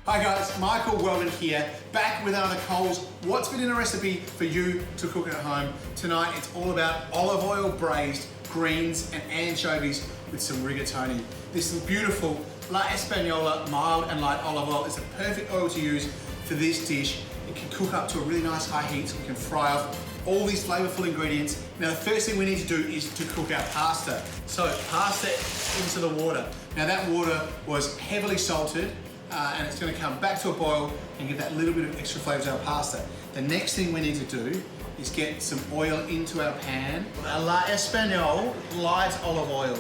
Hi guys, Michael Weldon here, back with another Coles What's for Dinner recipe for you to cook at home. Tonight it's all about olive oil braised greens and anchovies with some rigatoni. This is beautiful La Española mild and light olive oil is a perfect oil to use for this dish. It can cook up to a really nice high heat so we can fry off all these flavorful ingredients. Now the first thing we need to do is to cook our pasta. So pasta into the water. Now that water was heavily salted, and it's going to come back to a boil and give that little bit of extra flavour to our pasta. The next thing we need to do is get some oil into our pan. A La Española light olive oil.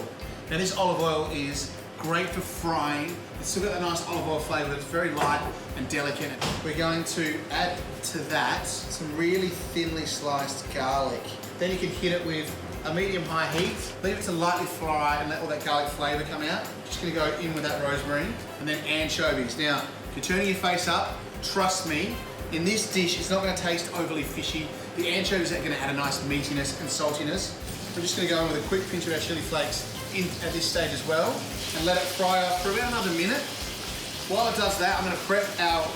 Now this olive oil is great for frying. It's still got that nice olive oil flavour. It's very light and delicate. We're going to add to that some really thinly sliced garlic. Then you can hit it with a medium-high heat. Leave it to lightly fry and let all that garlic flavour come out. Just gonna go in with that rosemary and then anchovies. Now, if you're turning your face up, trust me, in this dish, it's not gonna taste overly fishy. The anchovies are gonna add a nice meatiness and saltiness. We're just gonna go in with a quick pinch of our chili flakes in at this stage as well and let it fry up for about another minute. While it does that, I'm gonna prep our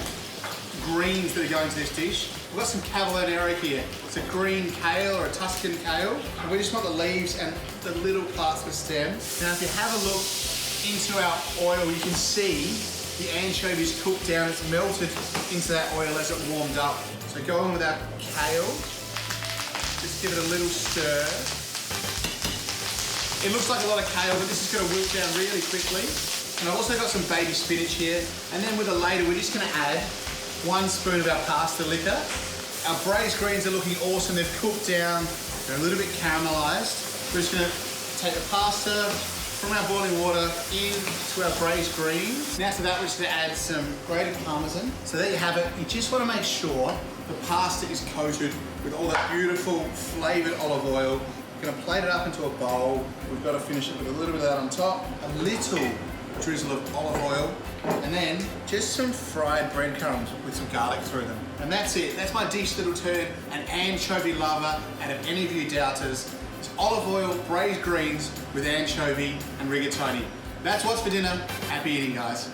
greens that are going to this dish. We've got some cavallonero here. It's a green kale or a Tuscan kale. And we just want the leaves and the little parts of the stem. Now if you have a look into our oil, you can see the anchovies cooked down. It's melted into that oil as it warmed up. So go on with our kale. Just give it a little stir. It looks like a lot of kale, but this is gonna wilt down really quickly. And I've also got some baby spinach here. And then with a ladle, we're just gonna add 1 spoon of our pasta liquor. Our braised greens are looking awesome. They've cooked down, they're a little bit caramelized. We're just gonna take the pasta from our boiling water into our braised greens. Now to that, we're just gonna add some grated parmesan. So there you have it. You just wanna make sure the pasta is coated with all that beautiful flavored olive oil. We're gonna plate it up into a bowl. We've got to finish it with a little bit of that on top, a little drizzle of olive oil, and then just some fried breadcrumbs with some garlic through them. And that's it. That's my dish that'll turn an anchovy lover out of any of you doubters. It's olive oil, braised greens with anchovy and rigatoni. That's what's for dinner. Happy eating, guys.